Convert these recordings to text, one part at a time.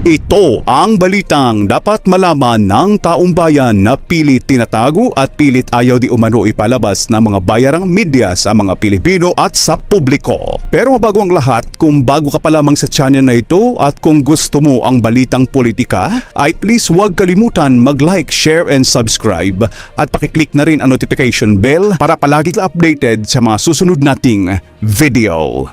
Ito ang balitang dapat malaman ng taong bayan na pilit tinatago at pilit ayaw di umano ipalabas ng mga bayarang media sa mga Pilipino at sa publiko. Pero bago ang lahat, kung bago ka pa lamang sa channel na ito at kung gusto mo ang balitang politika, ay please huwag kalimutan mag-like, share and subscribe at pakiclick na rin ang notification bell para palagi ka updated sa mga susunod nating video.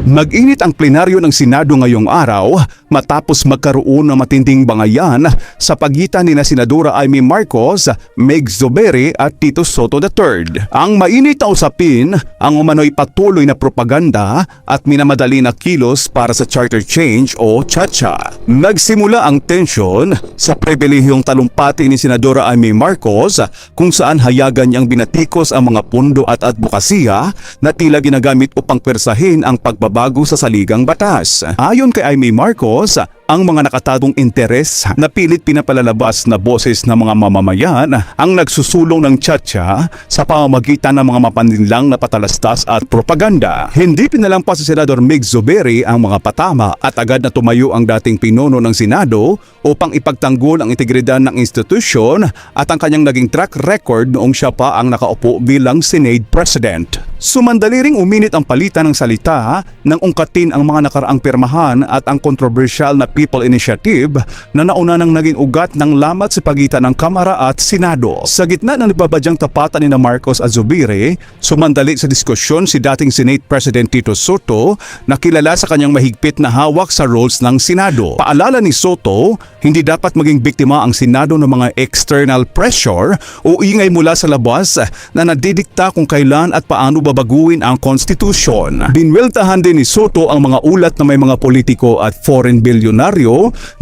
Mag-init ang plenaryo ng Senado ngayong araw matapos magkaroon ng matinding bangayan sa pagitan ni Senadora Amy Marcos, Meg Zubiri at Tito Soto III. Ang mainit na usapin ang umano'y patuloy na propaganda at minamadali na kilos para sa charter change o CHA-CHA. Nagsimula ang tensyon sa pribilehiyong talumpati ni Senadora Amy Marcos kung saan hayagan niyang binatikos ang mga pundo at advokasya na tila ginagamit upang pwersahin ang pagbabago sa saligang batas. Ayon kay Amy Marcos, ang mga nakatagong interes na pilit pinapalalabas na boses ng mga mamamayan ang nagsusulong ng CHA-CHA sa pamamagitan ng mga mapaninlang na patalastas at propaganda. Hindi pinalampas sa Senador Meg Zubiri ang mga patama at agad na tumayo ang dating pinuno ng Senado upang ipagtanggol ang integridad ng institusyon at ang kanyang naging track record noong siya pa ang nakaupo bilang Senate President. Sumandali ring uminit ang palitan ng salita nang ungkatin ang mga nakaraang pirmahan at ang kontrobersyal na People Initiative na nauna nang naging ugat ng lamat sa pagitan ng Kamara at Senado. Sa gitna ng nababadyang tapatan ni Marcos at Zubiri, sumandali sa diskusyon si dating Senate President Tito Soto na kilala sa kanyang mahigpit na hawak sa roles ng Senado. Paalala ni Soto, hindi dapat maging biktima ang Senado ng mga external pressure o ingay mula sa labas na nadidikta kung kailan at paano babaguhin ang konstitusyon. Binweltahan din ni Soto ang mga ulat na may mga politiko at foreign bilyonaryo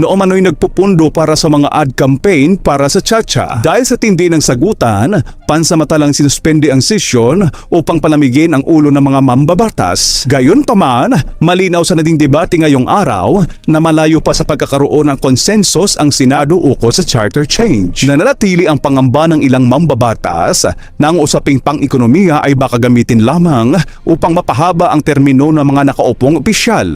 na umano'y nagpupundo para sa mga ad campaign para sa CHA-CHA. Dahil sa tindi ng sagutan, pansamantalang sinuspende ang sesyon upang palamigin ang ulo ng mga mambabatas. Gayunpaman, malinaw sa naging debate ngayong araw na malayo pa sa pagkakaroon ng konsensus ang Senado ukol sa charter change. Nananatili ang pangamba ng ilang mambabatas na ang usaping pang-ekonomiya ay baka gamitin lamang upang mapahaba ang termino ng mga nakaupong opisyal.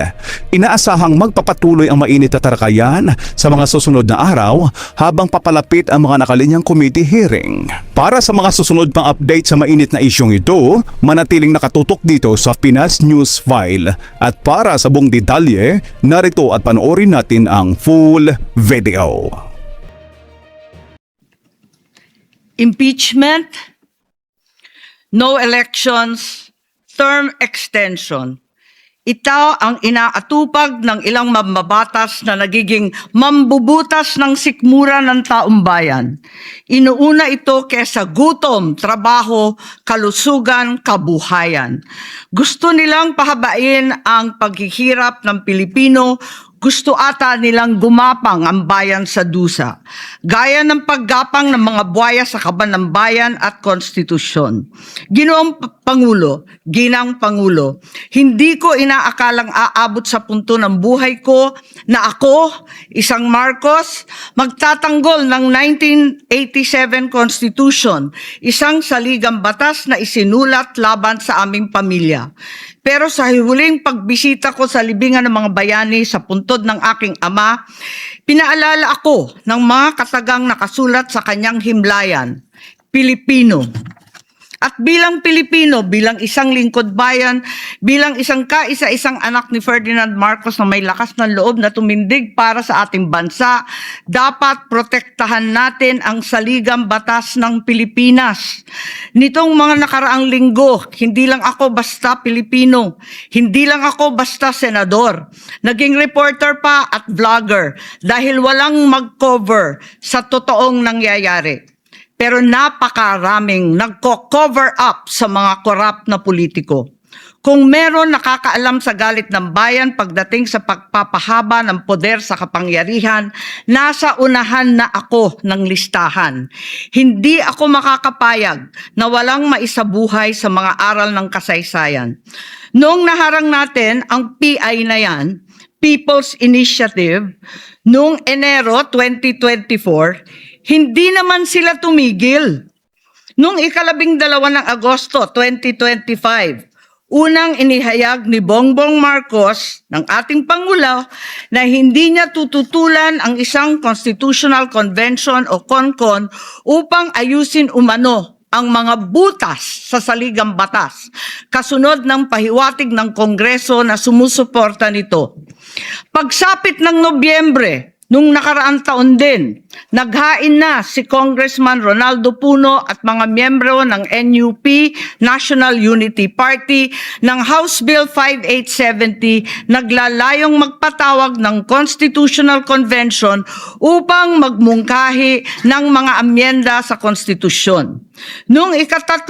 Inaasahang magpapatuloy ang mainit na tarakayan sa mga susunod na araw habang papalapit ang mga nakalinyang committee hearing. Para sa mga susunod pang update sa mainit na isyong ito, manatiling nakatutok dito sa Pinas News File. At para sa buong detalye, narito at panoorin natin ang full video. Impeachment, no elections, term extension. Ito ang inaatupag ng ilang mambabatas na nagiging mambubutas ng sikmura ng taong bayan. Inuuna ito kesa gutom, trabaho, kalusugan, kabuhayan. Gusto nilang pahabain ang paghihirap ng Pilipino. Gusto ata nilang gumapang ang bayan sa dusa, gaya ng paggapang ng mga buhaya sa kaban ng bayan at konstitusyon. Ginoong Pangulo, Ginang Pangulo, hindi ko inaakalang aabot sa punto ng buhay ko na ako, isang Marcos, magtatanggol ng 1987 Constitution, isang saligang batas na isinulat laban sa aming pamilya. Pero sa huling pagbisita ko sa libingan ng mga bayani sa puntod ng aking ama, pinaalala ako ng mga katagang nakasulat sa kanyang himlayan, Pilipino. At bilang Pilipino, bilang isang lingkod bayan, bilang isang kaisa-isang anak ni Ferdinand Marcos na may lakas ng loob na tumindig para sa ating bansa, dapat protektahan natin ang saligang batas ng Pilipinas. Nitong mga nakaraang linggo, hindi lang ako basta Pilipino, hindi lang ako basta senador, naging reporter pa at vlogger dahil walang mag-cover sa totoong nangyayari. Pero napakaraming nagko-cover up sa mga korap na politiko. Kung meron nakakaalam sa galit ng bayan pagdating sa pagpapahaba ng poder sa kapangyarihan, nasa unahan na ako ng listahan. Hindi ako makakapayag na walang maisabuhay sa mga aral ng kasaysayan. Noong naharang natin ang PI na yan, People's Initiative, noong Enero 2024, hindi naman sila tumigil. Noong 12 ng Agosto 2025, Unang inihayag ni Bongbong Marcos ng ating Pangulo na hindi niya tututulan ang isang Constitutional Convention o CONCON upang ayusin umano ang mga butas sa saligang batas, kasunod ng pahiwatig ng Kongreso na sumusuporta nito. Pagsapit ng Nobyembre, nung nakaraang taon din, naghain na si Congressman Ronaldo Puno at mga miyembro ng NUP, National Unity Party, ng House Bill 5870, naglalayong magpatawag ng Constitutional Convention upang magmungkahi ng mga amyenda sa konstitusyon. Noong ika-30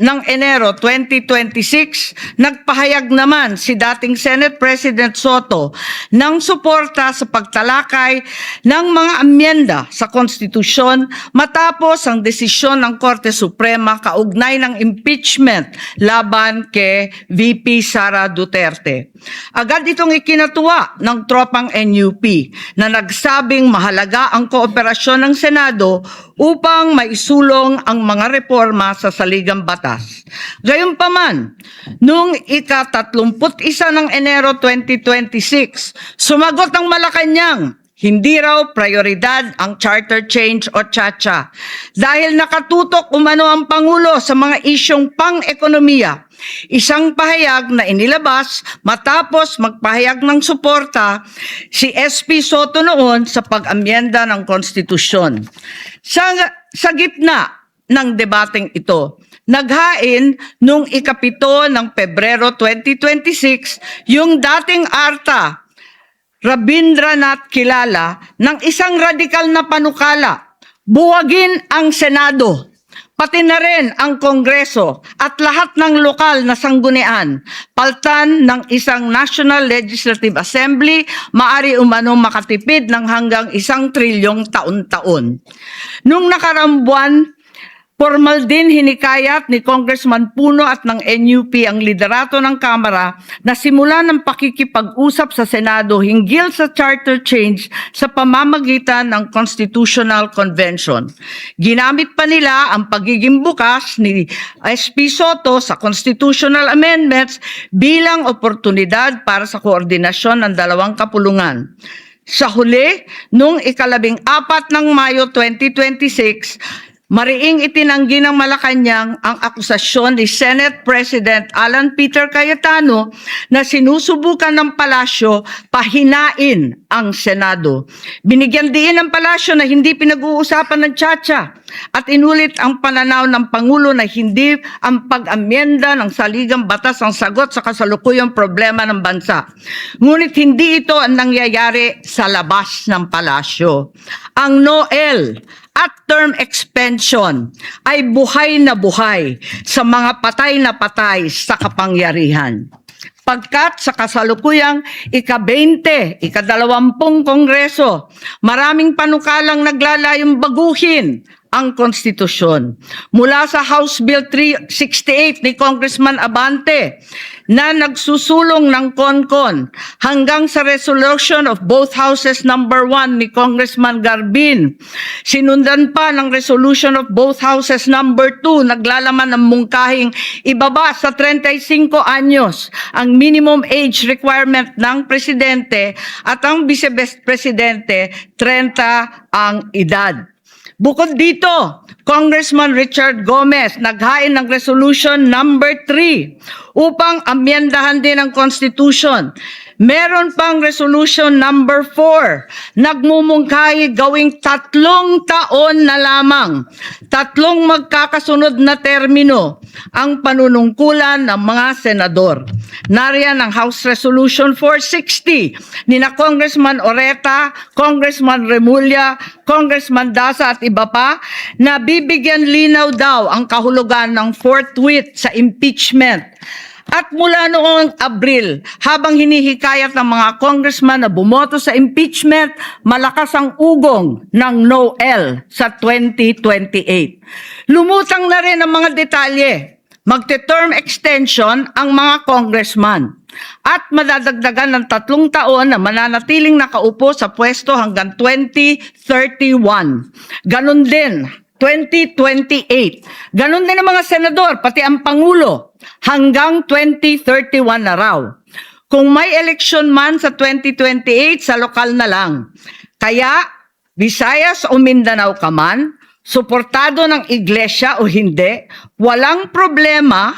ng Enero 2026, nagpahayag naman si dating Senate President Soto ng suporta sa pagtalakay ng mga amyenda sa konstitusyon matapos ang desisyon ng Korte Suprema kaugnay ng impeachment laban kay VP Sara Duterte. Agad itong ikinatuwa ng tropang NUP na nagsabing mahalaga ang kooperasyon ng Senado upang maisulong ang mga reforma sa saligang batas. Gayunpaman, noong ika-31 ng Enero 2026, sumagot ang Malacanang, hindi raw prioridad ang charter change o CHACHA dahil nakatutok umano ang Pangulo sa mga isyong pang-ekonomiya. Isang pahayag na inilabas matapos magpahayag ng suporta si SP Soto noon sa pag-amyenda ng konstitusyon. Sa gitna ng debateng ito, naghain noong ika-7 ng Pebrero 2026 yung dating ARTA Rabindranath Kilala ng isang radikal na panukala, buwagin ang Senado, pati na rin ang Kongreso at lahat ng lokal na sanggunian, paltan ng isang National Legislative Assembly, maari umano makatipid ng hanggang 1 trilyong taon-taon. Nung nakaraang buwan, formal din hinikayat ni Congressman Puno at ng NUP ang liderato ng Kamara na simulan ng pakikipag-usap sa Senado hinggil sa charter change sa pamamagitan ng Constitutional Convention. Ginamit pa nila ang pagiging bukas ni SP Soto sa constitutional amendments bilang oportunidad para sa koordinasyon ng dalawang kapulungan. Sa huli, noong ika-14 ng Mayo 2026, mariing itinanggi ng Malacanang ang akusasyon ni Senate President Alan Peter Cayetano na sinusubukan ng palasyo pahinain ang Senado. Binigyan din ng palasyo na hindi pinag-uusapan ng CHACHA at inulit ang pananaw ng Pangulo na hindi ang pag-amyenda ng saligang batas ang sagot sa kasalukuyang problema ng bansa. Ngunit hindi ito ang nangyayari sa labas ng palasyo. Ang NOEL at term extension ay buhay na buhay sa mga patay na patay sa kapangyarihan. Pagkat sa kasalukuyang ika-20, ika-20 Kongreso, maraming panukalang naglalayong baguhin ang konstitusyon. Mula sa House Bill 368 ni Congressman Abante na nagsusulong ng CONCON hanggang sa resolution of both houses number 1 ni Congressman Garbin. Sinundan pa ng resolution of both houses number 2 naglalaman ng mungkahing ibaba sa 35 anyos ang minimum age requirement ng presidente at ang vice-presidente 30 ang edad. Bukod dito, Congressman Richard Gomez naghain ng resolution number 3 upang amyendahan din ang Constitution. Meron pang resolution number 4, nagmumungkahi gawing 3 taon na lamang, 3 magkakasunod na termino ang panunungkulan ng mga senador. Nariyan ang House Resolution 460 ni na Congressman Oreta, Congressman Remulla, Congressman Daza at iba pa na bibigyan linaw daw ang kahulugan ng forthwith sa impeachment. At mula noong Abril, habang hinihikayat ng mga congressman na bumoto sa impeachment, malakas ang ugong ng NOEL sa 2028. Lumutang na rin ang mga detalye. Magte-term extension ang mga congressman at madadagdagan ng 3 taon na mananatiling nakaupo sa pwesto hanggang 2031. Ganon din 2028. Ganon din ang mga senador, pati ang Pangulo. hanggang 2031 na raw. Kung may election man sa 2028, sa lokal na lang. Kaya, Visayas o Mindanao ka man, suportado ng iglesia o hindi, walang problema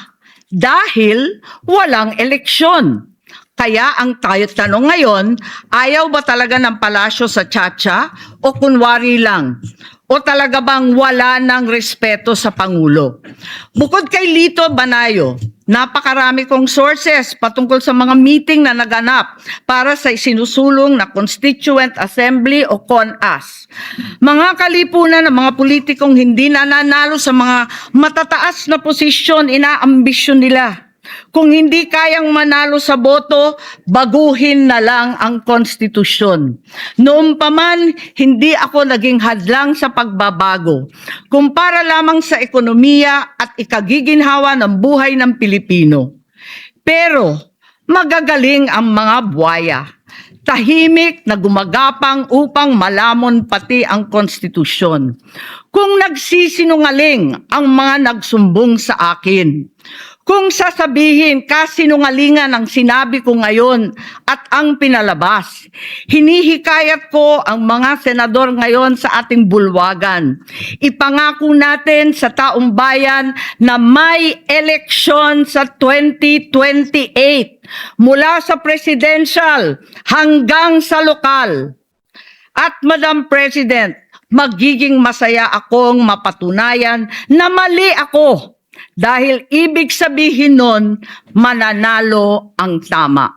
dahil walang eleksyon. Kaya ang tanong ngayon, ayaw ba talaga ng palasyo sa Chacha o kunwari lang? O talaga bang wala ng respeto sa Pangulo? Bukod kay Lito Banayo, napakarami kong sources patungkol sa mga meeting na naganap para sa sinusulong na Constituent Assembly o CONAS. Mga kalipunan ng mga politikong hindi nananalo sa mga matataas na posisyon, inaambisyon nila. Kung hindi kayang manalo sa boto, baguhin na lang ang konstitusyon. Noon pa man, hindi ako naging hadlang sa pagbabago. Kumpara lamang sa ekonomiya at ikagiginhawa ng buhay ng Pilipino. Pero, magagaling ang mga buwaya. Tahimik na gumagapang upang malamon pati ang konstitusyon. Kung nagsisinungaling ang mga nagsumbong sa akin, kung sasabihin kasinungalingan ang sinabi ko ngayon at ang pinalabas, hinihikayat ko ang mga senador ngayon sa ating bulwagan. Ipangako natin sa taong bayan na may eleksyon sa 2028 mula sa presidential hanggang sa lokal. At Madam President, magiging masaya akong mapatunayan na mali ako. Dahil ibig sabihin nun, mananalo ang tama.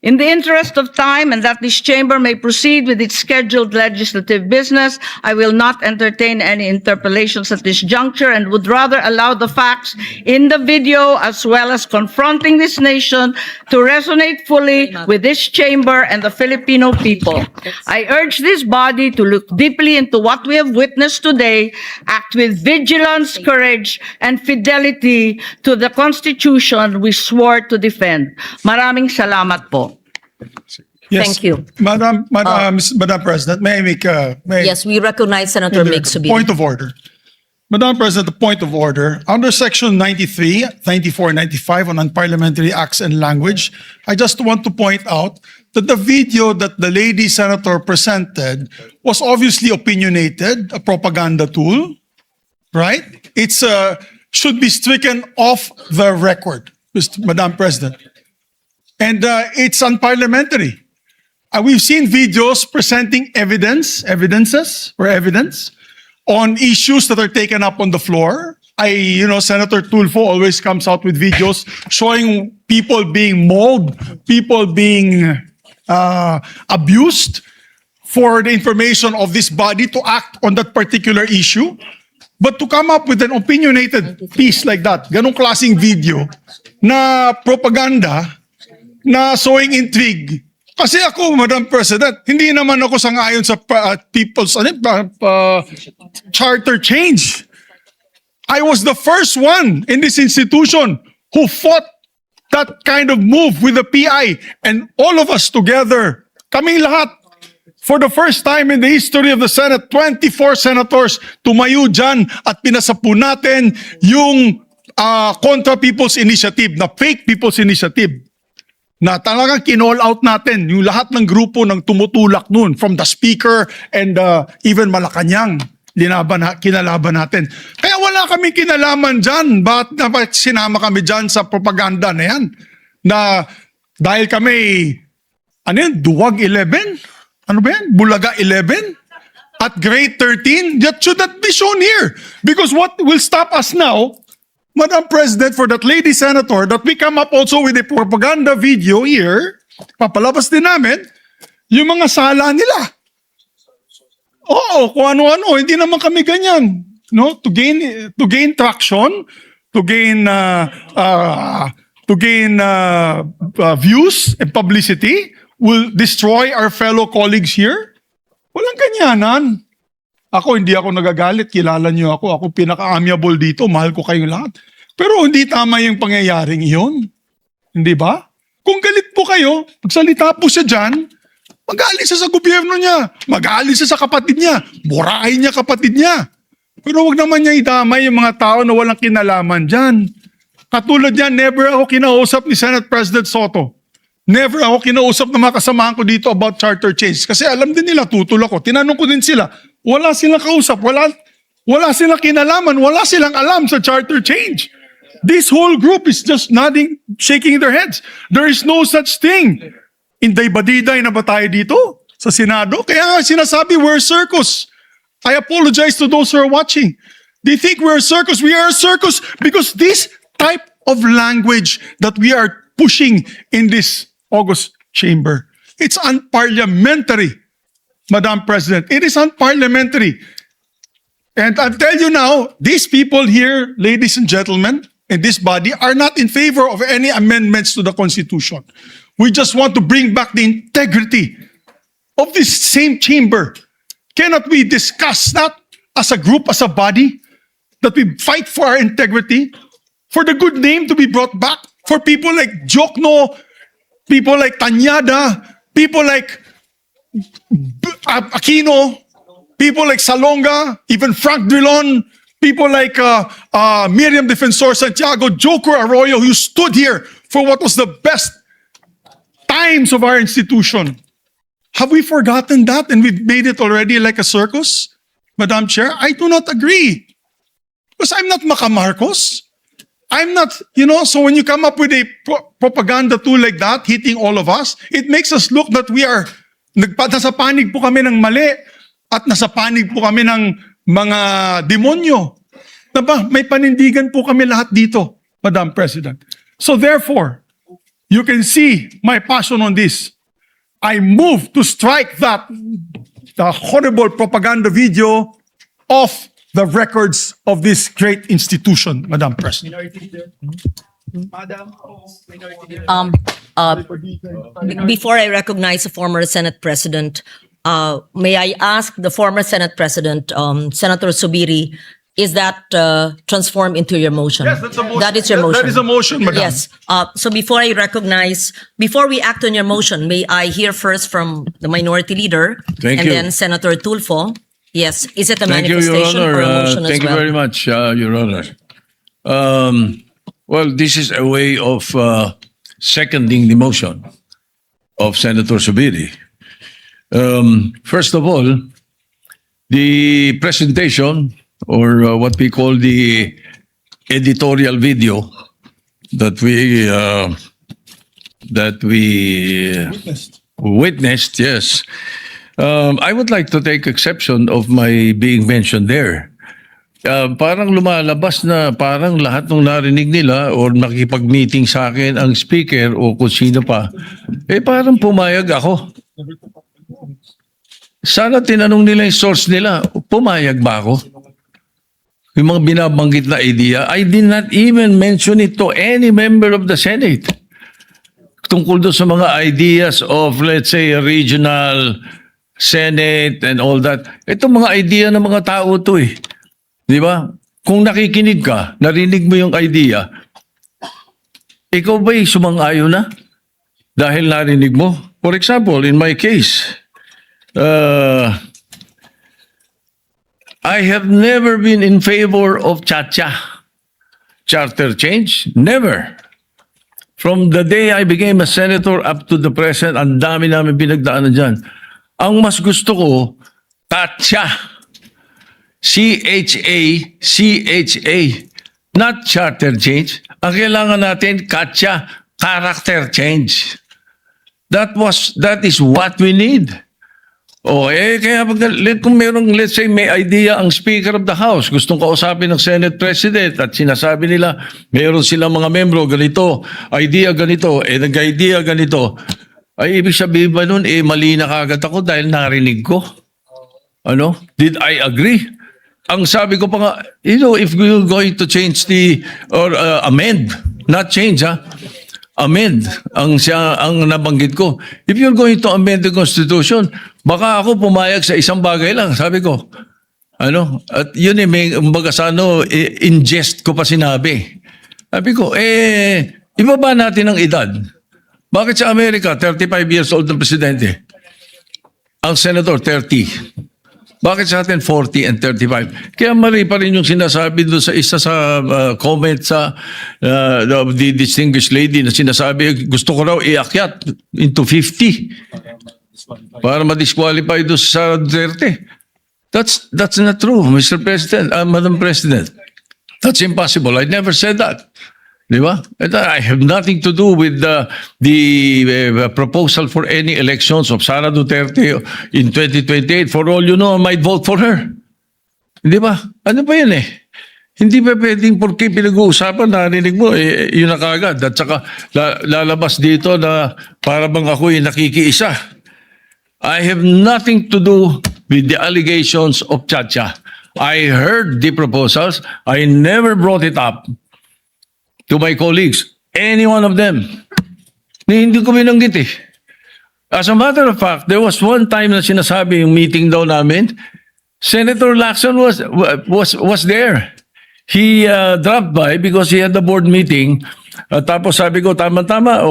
In the interest of time and that this chamber may proceed with its scheduled legislative business, I will not entertain any interpellations at this juncture and would rather allow the facts in the video as well as confronting this nation to resonate fully with this chamber and the Filipino people. I urge this body to look deeply into what we have witnessed today, act with vigilance, courage, and fidelity to the Constitution we swore to defend. Maraming salamat po. Yes. Thank you. Madam President, may I make Yes, we recognize Senator Mig Subiri. point of order? Madam President, the point of order. Under Section 93, 94, 95 on unparliamentary acts and language, I just want to point out that the video that the lady senator presented was obviously opinionated, a propaganda tool, right? It's should be stricken off the record, Madam President. And it's unparliamentary. We've seen videos presenting evidence on issues that are taken up on the floor. Senator Tulfo always comes out with videos showing people being mauled, people being abused for the information of this body to act on that particular issue. But to come up with an opinionated piece like that, ganong klaseng video na propaganda, na showing intrigue. Kasi ako, Madam President, hindi naman ako sang-ayon sa people's charter change. I was the first one in this institution who fought that kind of move with the PI. And all of us together, kaming lahat, for the first time in the history of the Senate, 24 senators tumayo dyan at pinasapu natin yung Contra People's Initiative, na fake People's Initiative. Na talagang kinall out natin yung lahat ng grupo ng tumutulak nun, from the speaker and even Malacanang, kinalaban natin. Kaya wala kami kinalaman dyan. Bakit sinama kami dyan sa propaganda na yan? Na dahil kami, Duwag 11? Ano ba yan? Bulaga 11? At grade 13? That should not be shown here. Because what will stop us now, Madam President, for that lady senator, that we come up also with a propaganda video here, papalabas din namin, yung mga sala nila. Oo, kung ano-ano, hindi naman kami ganyan. No? To gain traction, to gain views and publicity, will destroy our fellow colleagues here. Walang ganyanan. Ako, hindi ako nagagalit. Kilala niyo ako. Ako pinaka-amiable dito. Mahal ko kayong lahat. Pero hindi tama yung pangyayaring iyon. Hindi ba? Kung galit po kayo, magsalita po siya dyan, mag-aalis siya sa gobyerno niya. Mag-aalis siya sa kapatid niya. Burahin niya kapatid niya. Pero wag naman niya idamay yung mga tao na walang kinalaman dyan. Katulad yan, never ako kinausap ni Senate President Soto. Never ako kinausap ng mga kasamahan ko dito about charter change. Kasi alam din nila, tutol ako. Tinanong ko din sila, wala silang kausap, wala silang kinalaman, wala silang alam sa charter change. This whole group is just nodding, shaking their heads. There is no such thing. Inday-badiday na ba tayo dito sa Senado? Kaya nga sinasabi, we're a circus. I apologize to those who are watching. They think we're a circus. We are a circus because this type of language that we are pushing in this August chamber, it's unparliamentary, Madam President. It is unparliamentary. And I'll tell you now, these people here, ladies and gentlemen, in this body are not in favor of any amendments to the Constitution. We just want to bring back the integrity of this same chamber. Cannot we discuss that as a group, as a body, that we fight for our integrity, for the good name to be brought back, for people like Jokno, people like Tanyada, people like Aquino, people like Salonga, even Frank Drilon, people like Miriam Defensor Santiago, Joker Arroyo, who stood here for what was the best times of our institution. Have we forgotten that and we've made it already like a circus, Madam Chair? I do not agree. Because I'm not Macamarcos. I'm not, so when you come up with a propaganda tool like that, hitting all of us, it makes us look that we are, nasa panig po kami ng mali at nasa panig po kami ng mga demonyo. Diba? May panindigan po kami lahat dito, Madam President. So therefore, you can see my passion on this. I move to strike the horrible propaganda video off the records of this great institution, Madam President. Before I recognize the former Senate President, may I ask the former Senate President, Senator Subiri, is that transformed into your motion? Yes, that's a motion. That is your motion. That is a motion, Madam. Yes. So before we act on your motion, may I hear first from the minority leader Thank and you. then Senator Tulfo? Yes. Is it a Thank you, Your manifestation Honor. or a motion as Thank well? you very much, Your Honor. Well, this is a way of seconding the motion of Senator Subiri. First of all, the presentation, or what we call the editorial video that we witnessed, yes. I would like to take exception of my being mentioned there. Parang lumalabas na parang lahat ng narinig nila or nakipag-meeting sa akin ang speaker o kung sino pa, parang pumayag ako. Sana tinanong nila yung source nila, pumayag ba ako? Yung mga binabanggit na idea, I did not even mention it to any member of the Senate. Tungkol doon sa mga ideas of, let's say, a regional Senate and all that. Ito mga idea ng mga tao to eh. Di ba? Kung nakikinig ka, narinig mo yung idea, ikaw ba'y sumang-ayon na? Dahil narinig mo? For example, in my case, I have never been in favor of charter change. Never. From the day I became a senator up to the present, ang dami namin pinagdaanan dyan. Ang mas gusto ko, CHA. C-H-A, not charter change. Ang kailangan natin, CHA, character change. That is what we need. Kaya kung merong, let's say, may idea ang Speaker of the House, gustong kausapin ng Senate President at sinasabi nila, meron silang mga membro, ganito, idea ganito, nag-idea ganito, ay ibig sabihin ba nun, mali na kagad ako dahil narinig ko? Ano? Did I agree? Ang sabi ko pa nga, if we're going to change or amend, not change amend, ang nabanggit ko. If you're going to amend the Constitution, baka ako pumayag sa isang bagay lang, sabi ko. At yun may in jest ko pa sinabi. Sabi ko, ibaba natin ang edad. Bakit sa Amerika, 35 years old ng presidente? Ang senator, 30. Bakit sa atin 40 and 35? Kaya mali pa rin yung sinasabi doon sa isa sa comment sa of the distinguished lady na sinasabi, gusto ko raw iakyat into 50 para ma-disqualify doon sa Sara Duterte. That's not true, Mr. President, Madam President. That's impossible. I never said that. Di ba? And I have nothing to do with the proposal for any elections of Sara Duterte in 2028. For all you know, I might vote for her. Di ba? Ano pa yun eh? Hindi pa pwedeng porque pinag-uusapan, narinig mo, yun na kagad. At saka lalabas dito na para bang ako'y nakikiisa. I have nothing to do with the allegations of Chacha. I heard the proposals. I never brought it up to my colleagues, any one of them. Hindi ko binanggit eh. As a matter of fact, there was one time na sinasabi yung meeting daw namin, Senator Lacson was there. He dropped by because he had the board meeting. Tapos sabi ko, tama-tama,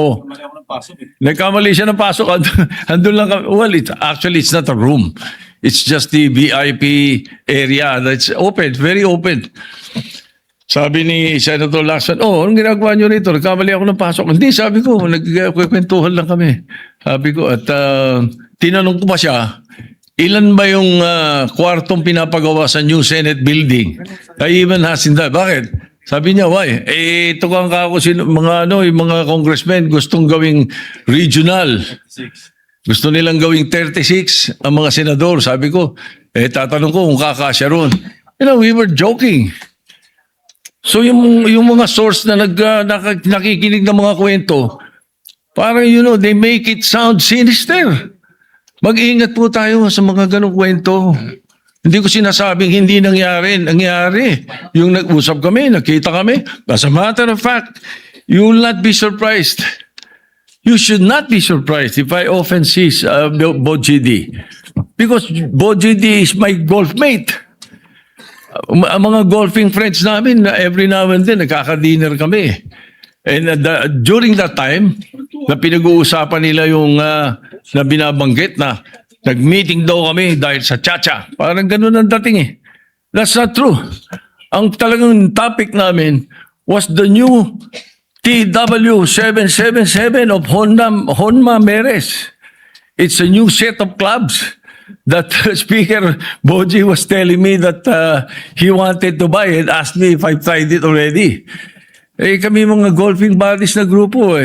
nagkamali siya ng pasok. Andun lang kami. Well, it's not a room. It's just the VIP area that's open, very open. Sabi ni Senator Lacson, anong ginagawa nyo rito? Nagkamali ako ng pasok. Hindi, sabi ko, nagkwentuhan lang kami. Sabi ko, at tinanong ko pa siya, ilan ba yung kwartong pinapagawa sa new Senate building? I even asked him that. Bakit? Sabi niya, why? Ito kang kako, yung mga congressmen gustong gawing regional. Gusto nilang gawing 36 ang mga senador. Sabi ko, tatanong ko kung kakasya ron. We were joking. So yung mga source na nakikinig ng mga kwento, parang they make it sound sinister. Mag-ingat po tayo sa mga ganong kwento. Hindi ko sinasabing hindi nangyari. Nangyari. Yung nag-usap kami, nakita kami. As a matter of fact, you will not be surprised. You should not be surprised if I often see Bojidi. Because Bojidi is my golf mate. Ang mga golfing friends namin, every now and then, nagkaka-dinner kami. And during that time, na pinag-uusapan nila yung na binabanggit na nag-meeting daw kami dahil sa Chacha. Parang ganun ang dating eh. That's not true. Ang talagang topic namin was the new TW777 of Honma Meres. It's a new set of clubs that Speaker Boji was telling me that he wanted to buy and asked me if I've tried it already. Kami mga golfing buddies na grupo.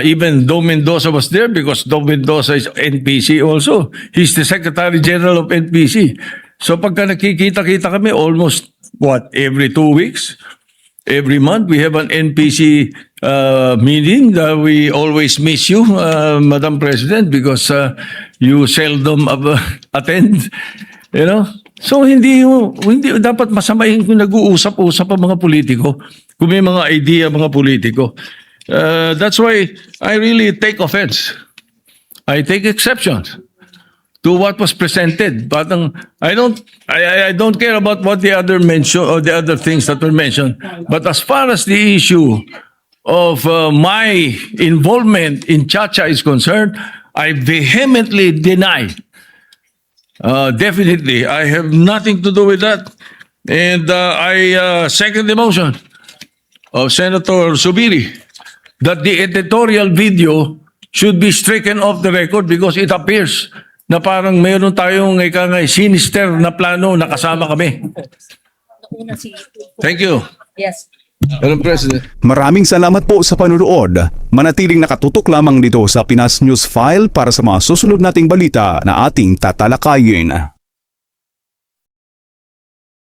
Even Dom Mendoza was there because Dom Mendoza is NPC also. He's the Secretary General of NPC. So pagka nakikita-kita kami almost, every 2 weeks? Every month we have an NPC meeting. We always miss you, Madam President, because you seldom attend. So hindi dapat masamahin kung nag-uusap-usap ang mga politiko. Kung may mga idea mga politiko. That's why I really take offense. I take exception to what was presented. But I don't care about what the other mention or the other things that were mentioned. But as far as the issue of my involvement in Chacha is concerned, I vehemently deny. Definitely, I have nothing to do with that. And I second the motion of Senator Subiri that the editorial video should be stricken off the record because it appears na parang mayroon tayong sinister na plano na kasama kami. Thank you. Yes. Madam President. Maraming salamat po sa panonood. Manatiling nakatutok lamang dito sa Pinas News File para sa mga susunod nating balita na ating tatalakayin.